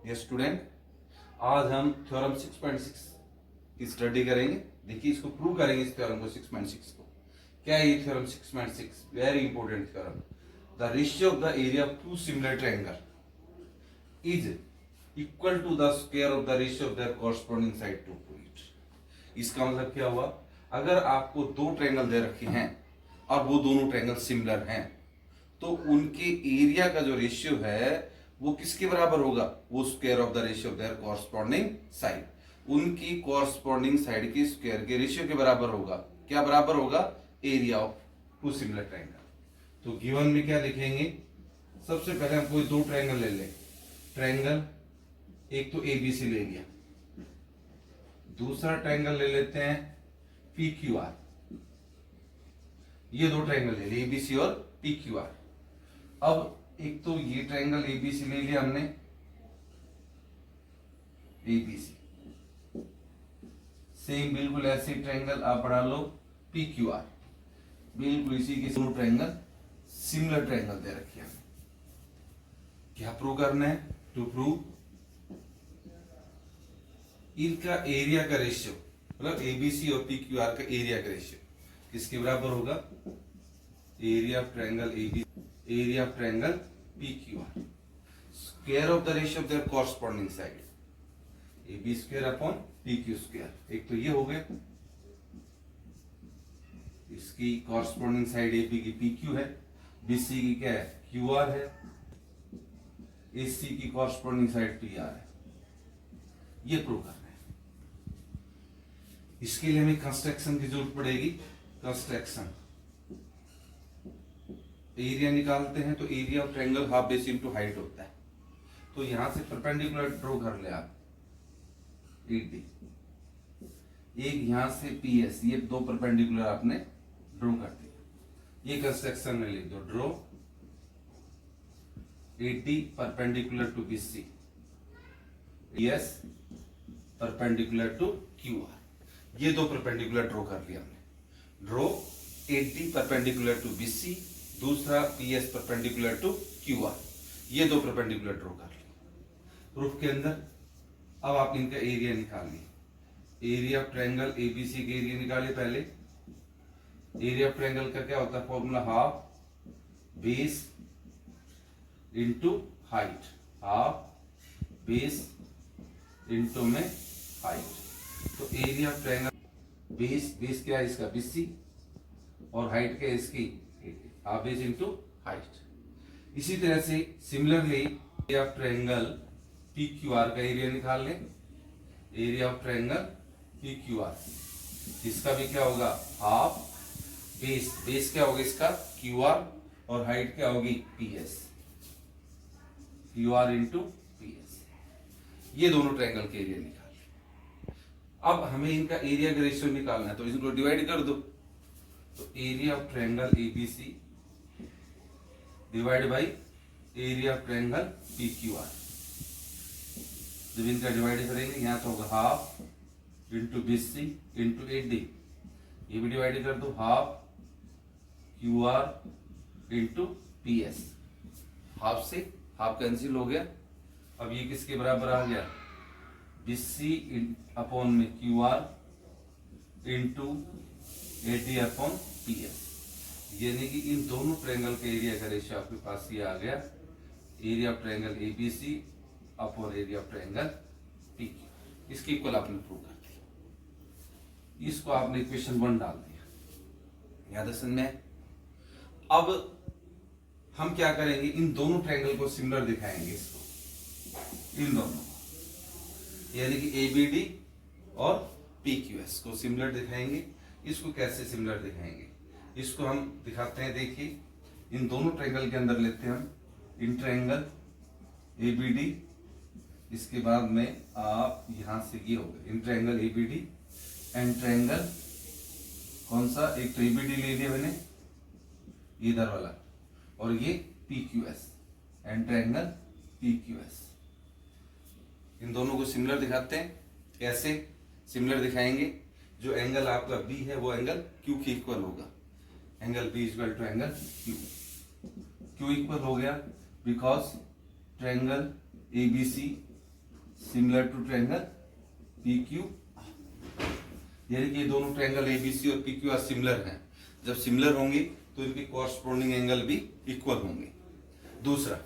ये स्टूडेंट, आज हम थ्योरम 6.6 की स्टडी करेंगे। देखिए, इसको प्रूव करेंगे, इस थ्योरम को 6.6 को। क्या है ये theorem 6.6? Very important theorem. The ratio of the area of two similar triangle is equal to the square of the ratio of their corresponding side to it. इसका मतलब क्या हुआ? अगर आपको दो ट्रायंगल दे रखे हैं और वो दोनों ट्रायंगल सिमिलर हैं, तो उनके एरिया का जो रेशियो है वो किसके बराबर होगा? वो square of the ratio of their corresponding side, उनकी कॉरस्पॉन्डिंग साइड के स्क्वायर के रेशियो के बराबर होगा। क्या बराबर होगा? Area of two similar triangle. तो गिवन में क्या लिखेंगे? सबसे पहले हम कोई दो ट्रायंगल ले लें। ट्रायंगल एक तो एबीसी ले लिया, दूसरा ट्रायंगल ले लेते हैं पीक्यूआर। ये दो ट्रायंगल ले लिए, एबीसी और पीक्यूआर। अब एक तो ये ट्रायंगल एबीसी ले लिया हमने, एबीसी। सेम बिल्कुल ऐसे ट्रायंगल आप बढ़ा लो पीक्यूआर। बिल्कुल इसी के दोनों ट्रायंगल सिमिलर ट्रायंगल दे रखे हैं। क्या प्रूव करना है? टू प्रूव इनका एरिया का रेशियो, मतलब एबीसी और पीक्यूआर का एरिया का रेशियो किसके बराबर होगा? Area of triangle AB, area of triangle PQR, square of the ratio of their corresponding side, AB square upon PQ square. एक तो ये हो गया, इसकी कॉरस्पॉन्डिंग साइड AB की PQ है, BC की क्या है? QR है, AC की कॉरस्पॉन्डिंग साइड PR है। ये प्रूव करना है। इसके लिए हमें कंस्ट्रक्शन की जरूरत पड़ेगी। कंस्ट्रक्शन, एरिया निकालते हैं तो area of triangle half base into height होता है। तो यहां से परपेंडिकुलर ड्रॉ कर ले आप, ED, एक यहां से PS, ये दो परपेंडिकुलर आपने ड्रॉ कर दिया। ये कंस्ट्रक्शन में लिख दो, draw AD perpendicular to BC, PS perpendicular to QR। ये दो परपेंडिकुलर ड्रॉ कर लिया हमने। Draw AD perpendicular to BC, दूसरा PS परपेंडिकुलर टू QR। ये दो परपेंडिकुलर ड्रॉ कर लिए प्रूफ के अंदर। अब आप इनका एरिया निकालिए। एरिया ऑफ ट्रायंगल एबीसी के एरिया निकालिए पहले। एरिया ऑफ ट्रायंगल का क्या होता है? Formula half base into height, half base into में हाइट। तो एरिया ऑफ ट्रायंगल बेस क्या है इसका? BC, और हाइट क्या है इसकी? Half base into height. इसी तरह से similarly area of triangle PQR का एरिया निकाल लें। एरिया ऑफ ट्रायंगल PQR, इसका भी क्या होगा? हाफ बेस, बेस क्या होगा इसका? QR, और हाइट क्या होगी? PS, QR into PS। ये दोनों ट्रायंगल के एरिया निकाल लें। अब हमें इनका एरिया का रेशियो निकालना है, तो इसको डिवाइड कर दो। तो area of triangle ABC divide by area of triangle PQR। जब इनका डिवाइड करेंगे, यहां तो होगा half into BC into AD, ये भी डिवाइड कर दो, half QR into PS। Half से हाफ कैंसिल हो गया। अब ये किसके बराबर आ गया? BC अपॉन में QR into AD upon PS। यानी कि इन दोनों ट्रायंगल के एरिया का रेशियो आपके पास ये आ गया, area of triangle ABC upon area of triangle PQ। इसके इक्वल आपने प्रूव कर दिया। इसको आपने इक्वेशन 1 डाल दिया। याद है समझ में? अब हम क्या करेंगे? इन दोनों ट्रायंगल को सिमिलर दिखाएंगे, इसको, इन दोनों, यानी कि ABD और PQS को सिमिलर दिखाएंगे। इसको कैसे सिमिलर दिखाएंगे? इसको हम दिखाते हैं। देखिए, इन दोनों ट्रायंगल के अंदर लेते हैं हम इन ट्रायंगल ABD, इसके बाद में आप यहां से ये हो गए in triangle ABD and triangle कौन सा? एक तो ABD ले लिया मैंने, इधर वाला, और ये PQS एंड ट्रायंगल PQS। इन दोनों को सिमिलर दिखाते हैं। कैसे सिमिलर दिखाएंगे? जो एंगल आपका B है वो एंगल Q के इक्वल होगा। Angle B equal to angle Q। Q equal हो गया because triangle ABC similar to triangle P Q, यानी कि ये दोनों ट्रायंगल एबीसी और पी क्यू आर सिमिलर हैं। जब सिमिलर होंगे तो इनके कॉरस्पॉन्डिंग एंगल भी इक्वल होंगे। दूसरा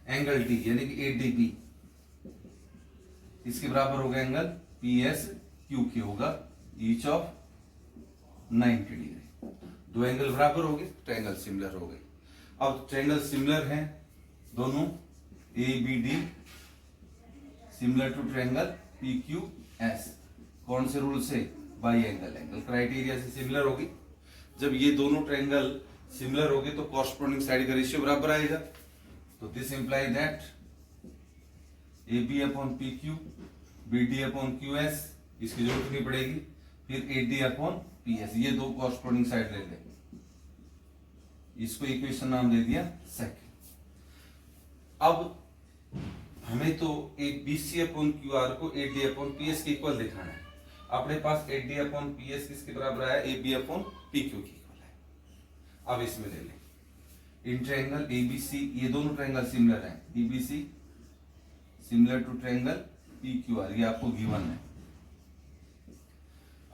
एंगल डी यानी कि एडीबी, इसके बराबर होगा एंगल पी एस क्यू के, होगा ईच ऑफ 90 डिग्री। दो एंगल बराबर हो गए, ट्रायंगल सिमिलर हो गए। अब ट्रायंगल सिमिलर हैं दोनों, A B D similar to triangle P Q S. कौन से रूल से? बाई एंगल, एंगल क्राइटेरिया से सिमिलर होगी। जब ये दोनों ट्रायंगल सिमिलर होंगे तो कॉरस्पॉन्डिंग साइड का रेशियो बराबर आएगा। तो this imply that A B upon P Q, B D upon Q S, इसकी जरूरत नहीं पड़ेगी। फिर A D upon P S, ये दो कॉरस्पॉन्डिंग साइड ले लें, इसको इक्वेशन नाम दे दिया सेकंड। अब हमें तो A B C upon Q R को A D upon P S के इक्वल दिखाना है। अपने पास A D upon P S किसके बराबर आया? A B upon P Q के इक्वल है। अब इसमें ले लें इन ट्रायंगल ए बी सी, ये दोनों ट्रायंगल सिमिलर हैं, A B C similar to triangle P Q R, ये आपको गिवन है।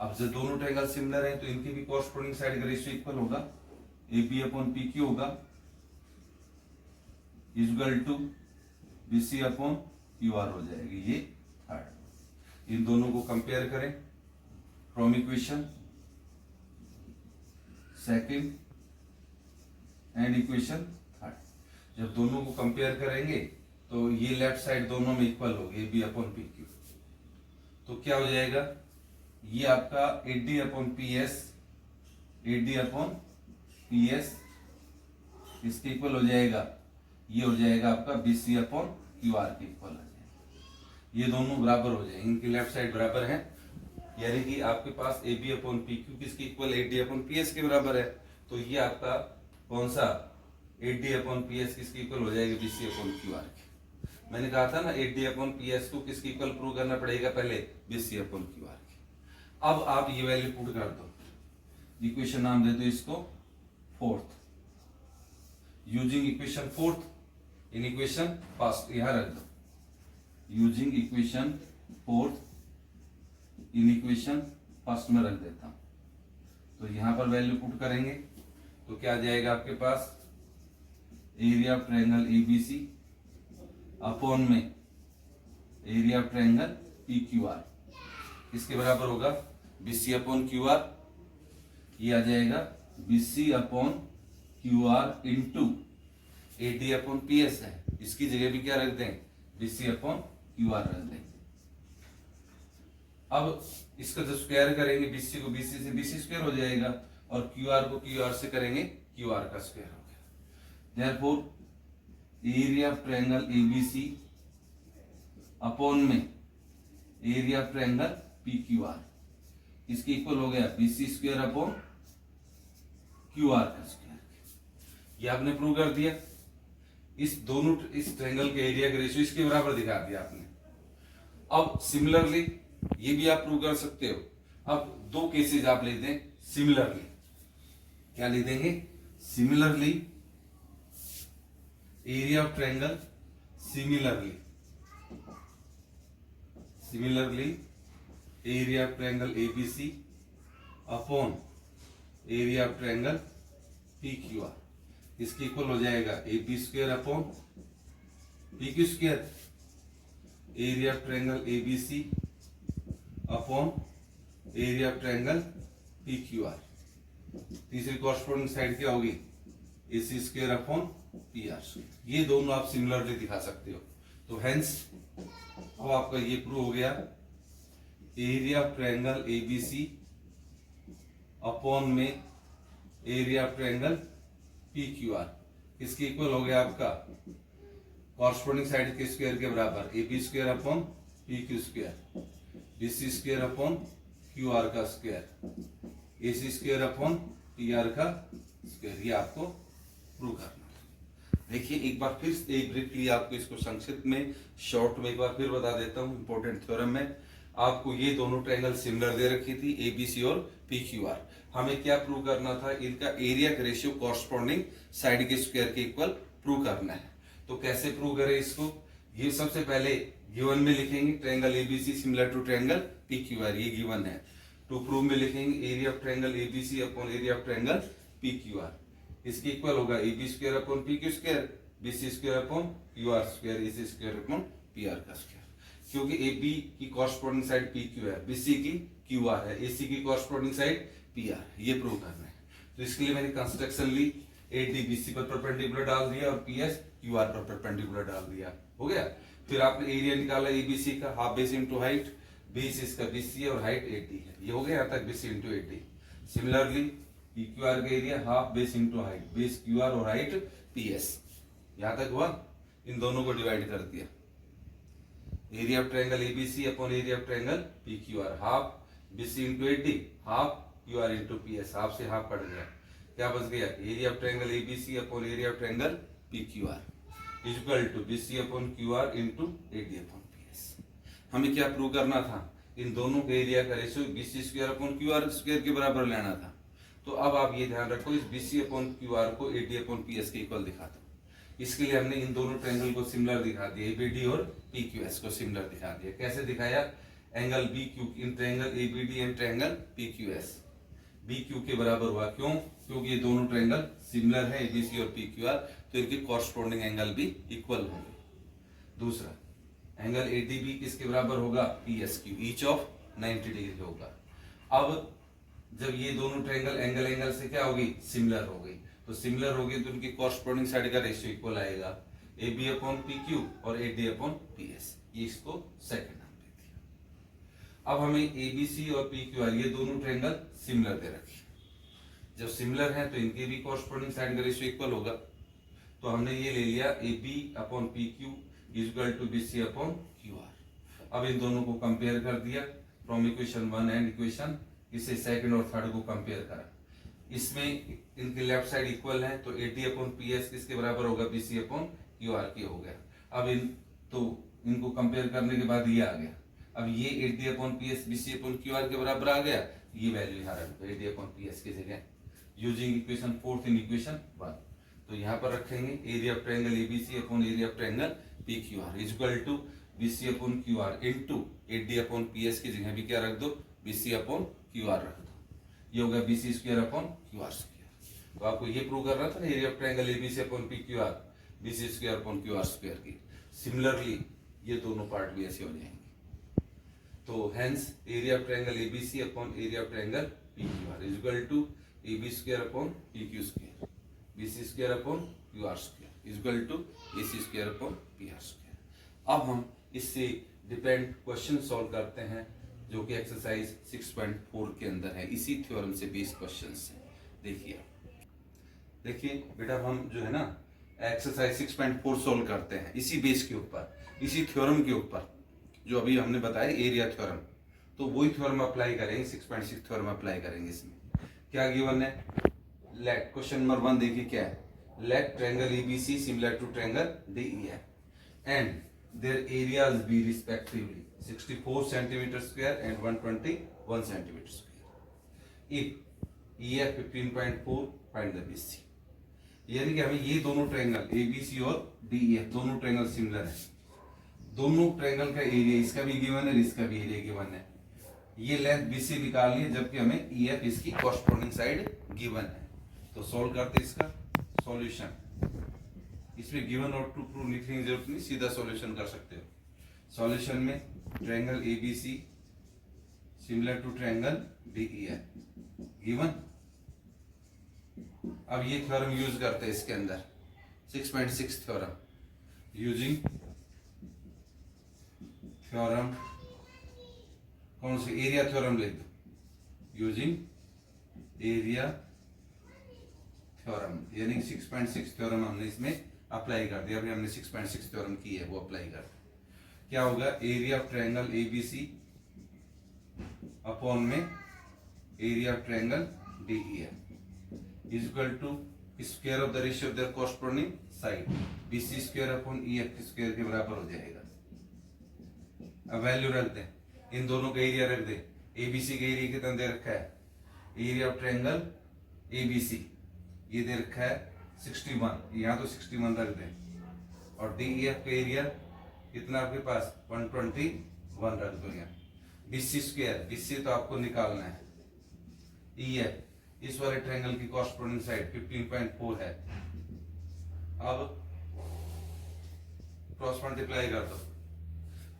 अब जब दोनों ट्रायंगल सिमिलर हैं तो इनके भी कॉरस्पॉन्डिंग साइड का रेशियो इक्वल होगा, A B upon P Q होगा equal to B C upon Q R हो जाएगी, ये थर्ड। इन दोनों को कंपेयर करें from equation second and equation third. जब दोनों को कंपेयर करेंगे तो ये लेफ्ट साइड दोनों में इक्वल होगी, A B upon P Q. तो क्या हो जाएगा? ये आपका A D upon P S, A D upon P S इसके इक्वल हो जाएगा, ये हो जाएगा आपका B C upon Q R के इक्वल हो जाएगा। ये दोनों बराबर हो जाएंगे, इनकी लेफ्ट साइड बराबर है, यानी कि आपके पास A B upon P Q किसके equal? A D upon P S के बराबर है। तो ये आपका कौन सा? A D upon P S किसके इक्वल हो जाएगा? B C upon Q R के। मैंने कहा था ना A D upon P S को किसके इक्वल प्रूव करना पड़ेगा? पहले B C upon Q R के। अब आप ये वैल्यू पुट कर दो, इक्वेशन नाम दे दो इसको fourth, using equation fourth in equation first, यहां रख दो, using equation fourth in equation first में रख देता हूं। तो यहां पर वैल्यू पुट करेंगे तो क्या आ जाएगा आपके पास? Area of triangle ABC upon में area of triangle P Q R, इसके बराबर होगा बीसी अपॉन क्यू आर, ये आ जाएगा BC upon Q are into A D upon P S है, इसकी जगह भी क्या रख दें? बीसी अपॉन क्यू आर रख दें। अब इसका जब स्क्वायर करेंगे, बीसी को बीसी से बीसी स्क्वायर हो जाएगा और क्यू आर को क्यू आर से करेंगे क्यू आर का स्क्वायर हो गया। Therefore area of triangle ABC upon में area of triangle P Q R, इसके इक्वल हो गया BC square upon Q R का स्क्वायर। ये आपने प्रूव कर दिया। इस दोनों इस ट्रायंगल के एरिया का रेशियो इसके बराबर दिखा दिया आपने। अब सिमिलरली ये भी आप प्रूव कर सकते हो। अब दो केसेस आप ले दें सिमिलरली, क्या ले देंगे? Similarly area of triangle similarly area of triangle ABC upon area of triangle P Q R, इसकी इक्वल हो जाएगा A B square upon P Q square, area of triangle ABC upon area of triangle P Q R. तीसरी corresponding side क्या होगी? A C square upon P R. ये दोनों आप similarly दिखा सकते हो। तो हेंस अब आपका ये प्रूव हो गया area of triangle ABC upon में area of triangle P Q R, इसके इक्वल हो गया आपका कॉरस्पॉन्डिंग साइड के स्क्वायर के बराबर A B square upon P Q square, B C square upon Q R का square, A C square upon P R का स्क्वायर। ये आपको प्रूव करना है। देखिए एक बार फिर एक ब्रीफली आपको इसको संक्षिप्त में शॉर्ट में एक बार फिर बता देता हूं। इंपॉर्टेंट थ्योरम में आपको ये दोनों ट्रायंगल सिमिलर दे रखी थी, ए बी सी और पी क्यू आर। हमें क्या प्रूव करना था? इनका एरिया का रेशियो कॉरस्पॉन्डिंग साइड के स्क्वायर के इक्वल प्रूव करना है। तो कैसे प्रूव करें इसको? ये सबसे पहले गिवन में लिखेंगे triangle ABC similar to triangle PQR, ये गिवन है। टू प्रूव में लिखेंगे area of triangle ABC upon area of triangle PQR, इसके इक्वल होगा AB square upon PQ square, BC square upon QR square, AC square upon PR का square. क्योंकि AB की corresponding side PQ है, BC की QR है, AC की corresponding side PR, ये प्रूव करना है। तो इसके लिए मैंने कंस्ट्रक्शन ली, AD BC पर परपेंडिकुलर डाल दिया और PS QR पर परपेंडिकुलर डाल दिया, हो गया। फिर आपने एरिया निकाला ABC का, half base into height, base इसका BC है और हाइट 80 है, ये हो गया यहाँ तक BC इंटू 80। सिमिलरली PQR का area half base into height, base QR और हाइट PS, यहाँ तक हुआ। इन दोनों को डिवाइड कर दिया, area of triangle ABC upon area of triangle PQR, half BC into 80, half QR into PS, half से हाफ कट गया, क्या बच गया area of triangle ABC upon area of triangle PQR equal to BC upon QR into 80 upon PS। हमें क्या prove करना था, इन दोनों के एरिया का ratio BC square upon QR square के बराबर लेना था। तो अब आप ये ध्यान रखो, इस BC अपॉन QR को 80 अपॉन PS के इक्वल दिखाता हूं। इसके लिए हमने इन दोनों ट्रायंगल को सिमिलर दिखा दिया, ABD और PQS को सिमिलर दिखा दिया। कैसे दिखाया, angle BQ in triangle ABD and triangle PQS BQ के बराबर हुआ, क्यों, क्योंकि ये दोनों ट्रायंगल सिमिलर है ABC और PQR, तो इनके कॉरस्पॉन्डिंग एंगल भी इक्वल होंगे। दूसरा एंगल ADB किसके बराबर होगा, PSQ, ईच ऑफ 90 डिग्री होगा। अब जब ये दोनों ट्रायंगल एंगल एंगल से क्या होगी, सिमिलर हो गई, तो सिमिलर हो गई तो उनकी कॉरस्पॉन्डिंग साइड का रेशियो इक्वल आएगा, AB अपॉन PQ और AD अपॉन PS, ये इसको सेकंड नाम दे दिया। अब हमें ABC और PQR ये दोनों ट्रायंगल सिमिलर दे रखे, जब सिमिलर है तो इनके भी कॉरस्पॉन्डिंग साइड का रेशियो इक्वल होगा। तो हमने ये ले लिया AB upon PQ equal to BC upon QR। अब इन दोनों को कंपेयर कर दिया फ्रॉम इक्वेशन 1 एंड इक्वेशन, इसे सेकंड और थर्ड को कंपेयर करा, इसमें इनके लेफ्ट साइड इक्वल है, तो AD अपॉन PS किसके बराबर होगा, BC अपॉन QR के हो गया। अब इनको कंपेयर करने के बाद ये आ गया, अब ये AD upon PS BC upon QR के बराबर आ गया, ये वैल्यू यहाँ रख दो AD अपॉन PS की जगह, यूजिंग इक्वेशन 4 इन इक्वेशन 1। तो यहाँ पर रखेंगे area of triangle ABC upon area of triangle PQR equal to BC upon QR into AD upon PS की जगह भी क्या रख दो, BC अपॉन QR रख दो, ये होगा BC square upon QR square. तो आपको ये प्रूव करना था ना, area of triangle ABC upon PQR BC square upon QR square की। सिमिलरली ये दोनों पार्ट भी ऐसे हो जाएंगे। तो hence area of triangle ABC upon area of triangle PQR equal to AB square upon PQ square, BC square upon QR square equal to AC square upon PR square. अब हम इससे डिपेंड क्वेश्चन सॉल्व करते हैं, जो कि exercise 6.4 के अंदर है, इसी थ्योरम से बेस्ड क्वेश्चंस है। देखिए बेटा, हम जो है ना एक्सरसाइज 6.4 सॉल्व करते हैं इसी बेस के ऊपर, इसी थ्योरम के ऊपर जो अभी हमने बताया एरिया थ्योरम, तो वही थ्योरम अप्लाई करेंगे, 6.6 थ्योरम अप्लाई करेंगे। इसमें क्या गिवन है, लेट क्वेश्चन नंबर 1 देखिए क्या है, let triangle ABC similar to triangle DEF and their areas be respectively 64 centimeter square and 121 centimeter square if EF 15.4 find the BC। यानी कि हमें ये दोनों ट्रायंगल ABC और DEF दोनों ट्रायंगल सिमिलर है, दोनों ट्रायंगल का एरिया इसका भी गिवन है, इसका भी एरिया गिवन है, ये लेंथ BC निकालनी है, जबकि हमें EF इसकी कॉरस्पॉन्डिंग साइड गिवन है। तो सॉल्व करते इसका सॉल्यूशन, इसमें गिवन और टू प्रूव लिखने की जरूरत नहीं, सीधा सॉल्यूशन कर सकते हो। सॉल्यूशन में triangle ABC similar to triangle DEF given. अब ये थ्योरम यूज करते हैं इसके अंदर, 6.6 थ्योरम, यूजिंग थ्योरम कौन सी, एरिया थ्योरम लिख दो, यूजिंग एरिया थ्योरम, यानी 6.6 थ्योरम हमने इसमें अप्लाई कर दिया। अभी हमने 6.6 थ्योरम की है, वो अप्लाई कर दिया। क्या होगा, area of triangle ABC upon में area of triangle DEF equal to square of the ratio of their corresponding side, BC square upon EF square के बराबर हो जाएगा। अब वैल्यू रख दे, इन दोनों का एरिया रख दे, ABC का एरिया कितना दे रखा है, एरिया ऑफ ट्रायंगल ABC ये दे रखा है 61, यहाँ तो 61 रख दें, और DEF का एरिया कितना आपके पास 121 रख दो यहाँ। BC स्क्वायर, BC तो आपको निकालना है। EF इस वाले ट्रायंगल की कॉरस्पॉन्डिंग साइड 15.4 है। अब क्रॉस मल्टीप्लाई कर दो,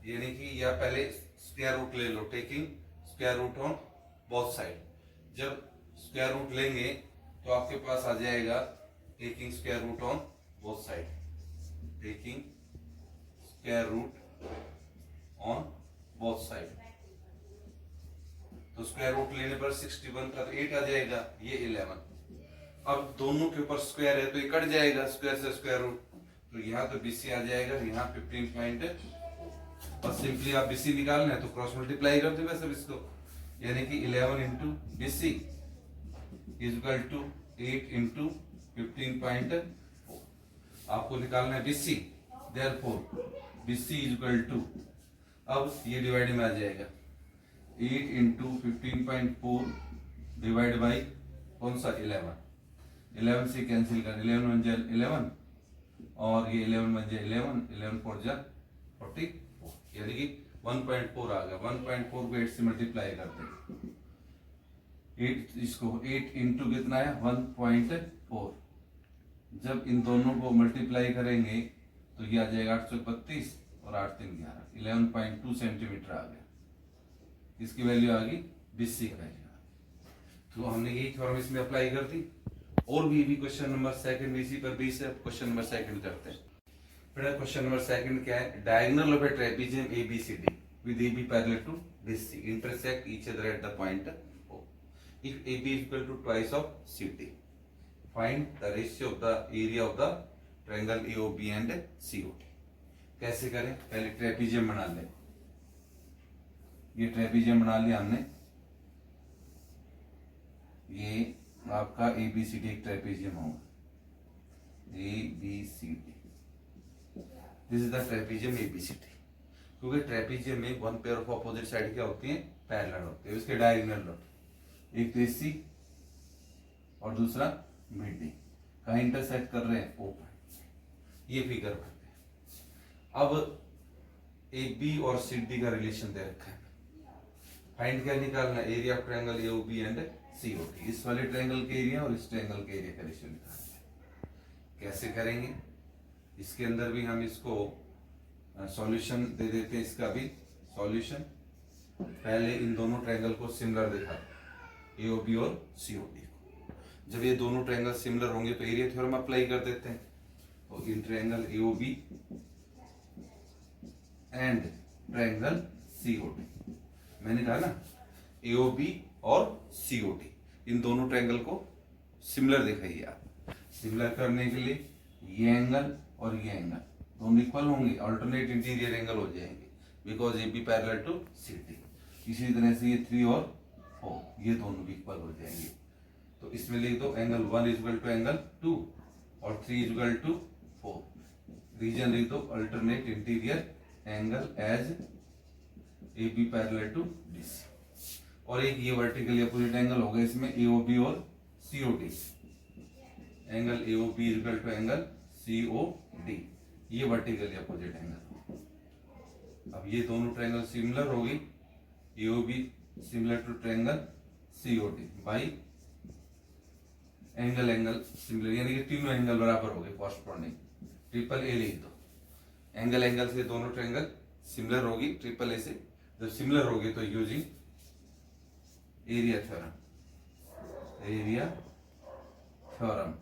यानी कि या पहले स्क्वायर रूट ले लो, taking square root on both side. जब स्क्वायर रूट लेंगे तो आपके पास आ जाएगा taking square root on both side, taking square root on both side. तो स्क्वायर रूट लेने पर 61 का तो 8 आ जाएगा, ये 11। अब दोनों के ऊपर स्क्वायर है तो ये कट जाएगा स्क्वायर से स्क्वायर रूट, तो यहाँ तो BC आ जाएगा, यहाँ 15 पॉइंट। और सिंपली आप BC निकालना है तो क्रॉस मल्टीप्लाई कर दो वैसे इसको, यानी कि 11 into BC is equal to 8 into 15.4। आपको निकालना है BC, therefore BC is equal to, अब ये डिवाइड में आ जाएगा 8 इंटू 15.4 डिवाइड बाई कौन सा 11 से कैंसिल कर, 11 बन जाए 11 और ये 11 बन जाए 11 4 जा 44, यानी कि 1.4 आ गया। 1.4 को 8 से मल्टीप्लाई करते हैं, 8 इसको 8 इंटू कितना है 1.4। जब इन दोनों को मल्टीप्लाई करेंगे तो ये आ जाएगा 832 और 8 3 11, 11.2 सेंटीमीटर आ गया। इसकी वैल्यू आ गई BC का। तो हमने यही थ्योरम इसमें अप्लाई कर दी। और भी क्वेश्चन नंबर सेकंड इसी पर भी से क्वेश्चन नंबर सेकंड करते हैं। फिर क्वेश्चन नंबर सेकंड क्या है, diagonal of A trapezium ABCD with AB parallel to BC intersect each other at the point O. If AB is equal to twice of CD, find the ratio of the area of the triangle AOB and COD. कैसे करें, पहले trapezium बना लें। ये trapezium बना लिया हमने, ये आपका ABCD एक ट्रेपेजियम होगा, ABCD, this is the trapezium ABCD। क्योंकि ट्रेपेजियम में one pair of opposite side क्या होती है, पैरेलल होती है, इसके डायगोनल होते, एक तो AC और दूसरा BD, कहाँ इंटरसेक्ट कर रहे हैं O पर। ये फिगर करते हैं। अब AB और CD का रिलेशन दे रखा है, फाइंड क्या निकालना, area of triangle AOB and COD। इस वाले ट्रायंगल के एरिया और इस ट्रायंगल के एरिया का रेशियो निकालना है। कैसे करेंगे, इसके अंदर भी हम इसको सॉल्यूशन दे देते हैं। इसका भी सॉल्यूशन, पहले इन दोनों ट्रायंगल को सिमिलर दिखा, AOB और COD को। जब ये दोनों ट्रायंगल सिमिलर होंगे तो एरिया थ्योरम अप्लाई कर देते हैं। तो in triangle AOB and triangle COD, मैंने कहा ना AOB और COD, इन दोनों ट्रायंगल को सिमिलर दिखाइए आप। सिमिलर करने के लिए ये एंगल और ये एंगल दोनों इक्वल होंगे, अल्टरनेट इंटीरियर एंगल हो जाएंगे, because AB parallel to CD। इसी तरह से ये 3 और 4 ये दोनों भी इक्वल हो जाएंगे। तो इसमें लिख दो angle 1 is equal to angle 2 और 3 इज इक्वल टू 4। रीजन लिख दो alternate interior angle as AB parallel to BC। और एक ये वर्टिकली अपोजिट एंगल होगा इसमें AOB और COD, angle AOB is equal to angle COD, ये वर्टिकली अपोजिट एंगल। अब ये दोनों ट्रायंगल सिमिलर हो गई, AOB similar to triangle COD by angle similar, यानी कि तीनों एंगल बराबर हो गए कॉरस्पॉन्डिंग। ट्रिपल A लिख दो, एंगल से दोनों ट्रायंगल सिमिलर होगी, ट्रिपल A से जब सिमिलर होगी तो यूजिंग एरिया थ्योरम,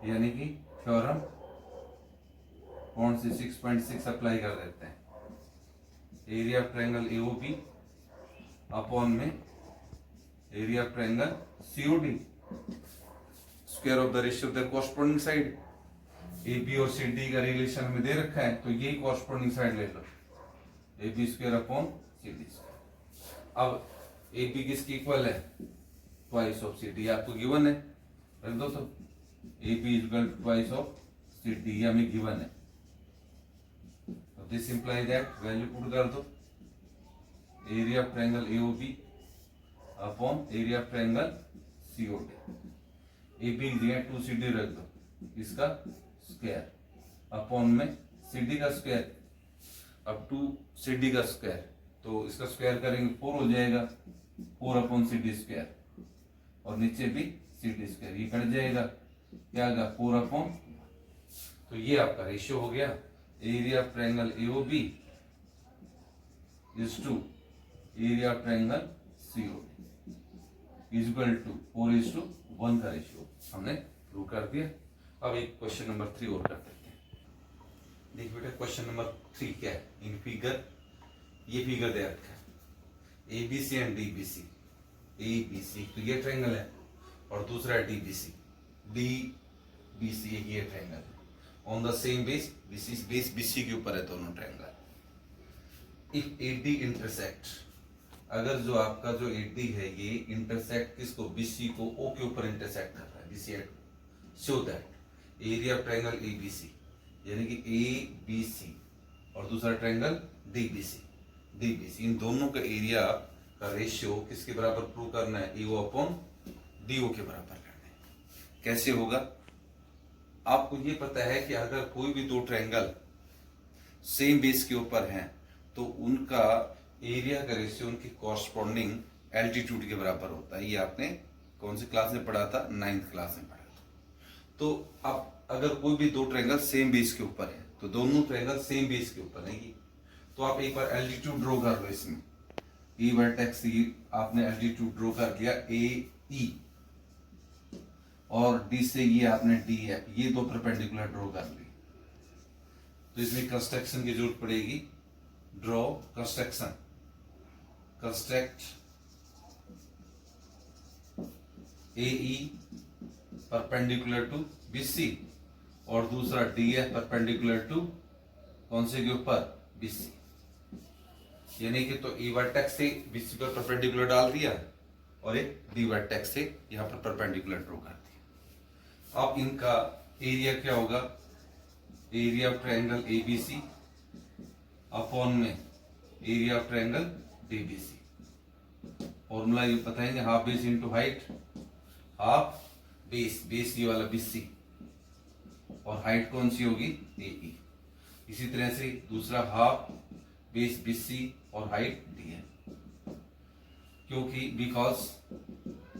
यानी कि थ्योरम कौन सी 6.6 अप्लाई कर देते हैं। Area of triangle AOB upon में area of triangle COD, square of the ratio of the corresponding side. AB और CD का रिलेशन में दे रखा है तो यही कॉरस्पॉन्डिंग साइड ले लो, AB square upon CD square. अब AB किसकी इक्वल है, ट्वाइस ऑफ CD, आपको गिवन है, रख दो। तो AB is equal to twice of CD, ये हमें गिवन है। तो this imply that, value put कर दो, area of triangle AOB upon area of triangle COD। AB दिया 2CD रख दो, इसका स्क्वायर अपॉन में CD का स्क्वायर। अब 2 CD का स्क्वायर, तो इसका स्क्वायर करेंगे 4 हो जाएगा, 4/CD², और नीचे भी CD², ये कट जाएगा, क्या आएगा 4/, तो ये आपका रेशियो हो गया। Area of triangle AOB is to area of triangle COD is equal to 4:1 का रेशियो हमने प्रूव कर दिया। अब एक क्वेश्चन नंबर 3 और कर देते हैं। देखिए बेटा क्वेश्चन नंबर 3 क्या है, इन फिगर, ये फिगर दे रखा है ABC एंड DBC। ABC तो ये ट्रायंगल है और दूसरा है DBC एक ये ट्रायंगल है on the same base, base BC के ऊपर है दोनों ट्रायंगल। इफ AD इंटरसेक्ट, अगर जो आपका जो AD है ये इंटरसेक्ट किसको, BC को O के ऊपर इंटरसेक्ट कर रहा है, BC show that area of triangle ABC, यानी कि ABC और दूसरा ट्रायंगल DBC, इन दोनों का एरिया का रेशियो किसके बराबर प्रूव करना है, AO/DO के बराबर करना है। कैसे होगा, आपको ये पता है कि अगर कोई भी दो ट्रायंगल सेम बेस के ऊपर हैं तो उनका एरिया का रेशियो उनकी कॉरस्पॉन्डिंग एल्टीट्यूड के बराबर होता है। ये आपने कौन सी क्लास में पढ़ा था, 9th क्लास में पढ़ा था। तो अब अगर कोई भी दो ट्रायंगल सेम बेस के ऊपर है तो दोनों ट्रायंगल सेम बेस के ऊपर है, तो आप एक बार एल्टीट्यूड ड्रॉ कर लो। इसमें E वर्टेक्स आपने एल्टीट्यूड ड्रॉ कर लिया AE, और D से ये आपने DF, ये दो परपेंडिकुलर ड्रॉ कर ली। तो इसमें कंस्ट्रक्शन की जरूरत पड़ेगी, draw construction, construct AE perpendicular to BC और दूसरा DF परपेंडिकुलर टू कौन से के ऊपर, BC। यानी कि तो E वर्टेक्स से BC पर परपेंडिकुलर डाल दिया और एक D वर्टेक्स से यहां पर परपेंडिकुलर ड्रॉ कर दिया। अब इनका एरिया क्या होगा, area of triangle ABC upon में area of triangle DBC। Formula ये बताएंगे, half base into height, half base ये वाला BC और हाइट कौन सी होगी, AE। इसी तरह से दूसरा हाफ बेस BC और हाइट D है, क्योंकि बिकॉज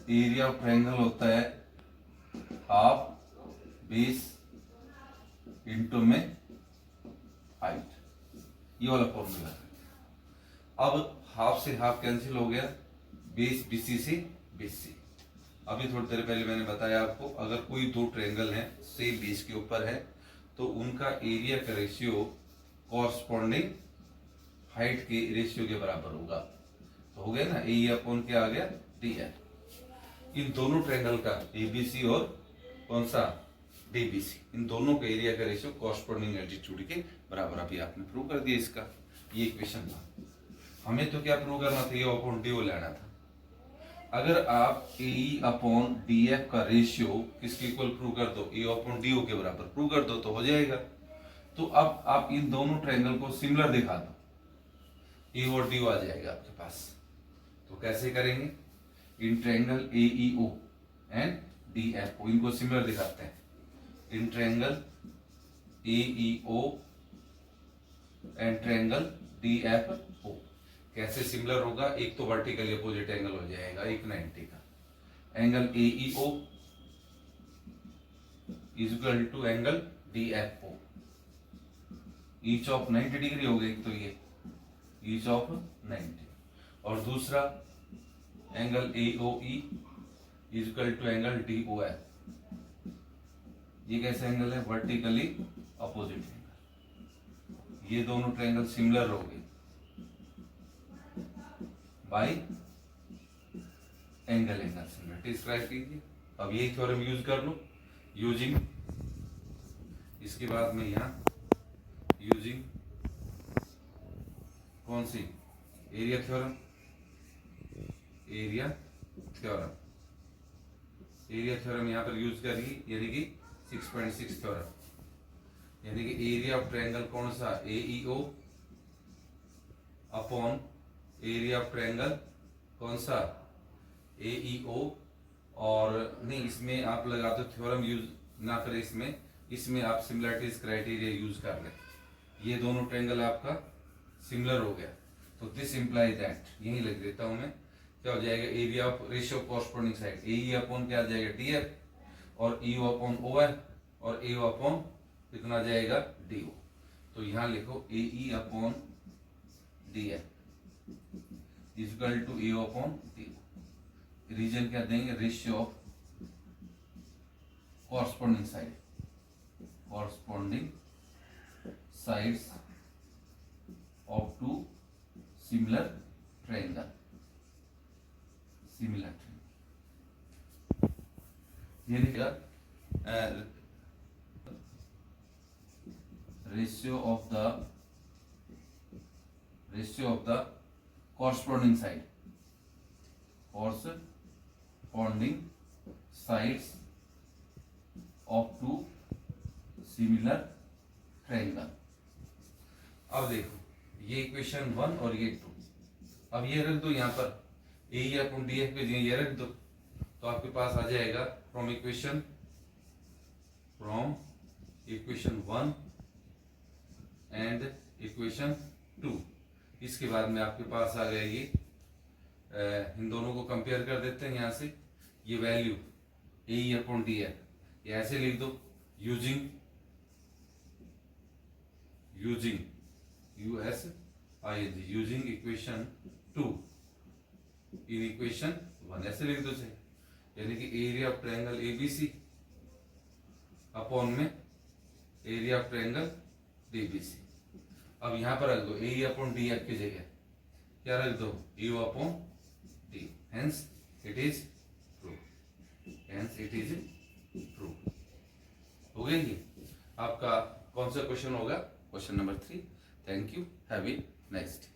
एरिया ऑफ ट्रायंगल होता है हाफ बेस इंटू में हाइट, ये वाला फॉर्मूला है। अब हाफ से हाफ कैंसिल हो गया, बेस BC से BC। अभी थोड़ी देर पहले मैंने बताया आपको, अगर कोई दो ट्रायंगल हैं सेम बेस के ऊपर है तो उनका एरिया का रेशियो कॉरस्पॉन्डिंग हाइट के रेशियो के बराबर होगा। तो हो गया ना, AE अपॉन क्या आ गया, DF। इन दोनों ट्रायंगल का ABC और कौन सा, DBC, इन दोनों का एरिया का रेशियो कॉरस्पॉन्डिंग एल्टीट्यूड के बराबर। अभी आपने प्रूव कर दिया इसका, ये इक्वेशन था। हमें तो क्या प्रूव करना था, AO अपॉन DO लेना था। अगर आप AE अपॉन DF का रेशियो किसके इक्वल प्रूव कर दो, AO अपॉन DO के बराबर प्रूव कर दो तो हो जाएगा। तो अब आप इन दोनों ट्रायंगल को सिमिलर दिखा दो, A और DO आ जाएगा आपके पास। तो कैसे करेंगे, in triangle AEO and DFO इनको सिमिलर दिखाते हैं। In triangle AEO and triangle DFO कैसे सिमिलर होगा, एक तो वर्टिकली अपोजिट एंगल हो जाएगा, एक 90 का। Angle AEO is equal to angle DFO, each of 90 degree हो गई, तो ये ईच ऑफ 90। और दूसरा angle AOE is equal to angle DOF, ये कैसा एंगल है, वर्टिकली अपोजिट एंगल। ये दोनों ट्रायंगल सिमिलर हो गए बाय एंगल सिमिलरिटी क्राइटेरिया। अब ये थ्योरम यूज कर लो, यूजिंग, इसके बाद में यहां यूजिंग कौन सी, एरिया थ्योरम, एरिया थ्योरम यहां पर यूज करेगी, यानी कि 6.6 थ्योरम, यानी कि एरिया ऑफ ट्रायंगल कौन सा, AEO upon area of triangle कौन सा, AEO। और नहीं, इसमें आप लगा दो थ्योरम यूज ना करें, इसमें आप सिमिलरिटीज क्राइटेरिया यूज कर लें। ये दोनों ट्रायंगल आपका सिमिलर हो गया, तो दिस इंप्लाई दैट, यही लिख देता हूं मैं, क्या हो जाएगा area of ratio of corresponding side, A upon क्या आ जाएगा डीएफ, और यू अपॉन ओ आर, और ए अपॉन कितना आ जाएगा डी ओ। तो यहां लिखो A E upon D F equal to A upon D O. Reason क्या देंगे, ratio of corresponding side, corresponding sides of two similar triangle, similar triangle, ये लिखेगा ratio of the corresponding side, corresponding sides of two similar triangle। अब देखो ये equation 1 और ये 2, अब ये रख दो यहाँ पर, ए अपॉन डी एफ पे ये रख दो, तो आपके पास आ जाएगा फ्रॉम इक्वेशन 1 एंड इक्वेशन 2। इसके बाद में आपके पास आ गया ये, इन दोनों को कंपेयर कर देते हैं। यहाँ से ये value A upon D F ये ऐसे लिख दो, using US I G, using equation 2 in equation 1, ऐसे लिख दो चाहिए, यानी कि area of triangle ABC upon में एरिया ऑफ ट्रायंगल डीबीसी। अब यहां पर रख दो ए अपॉन डी एफ की जगह क्या रख दो, you upon D, hence it is true, hence it is true. हो गया ये आपका कौन सा क्वेश्चन होगा, question number 3। Thank you, have a nice day.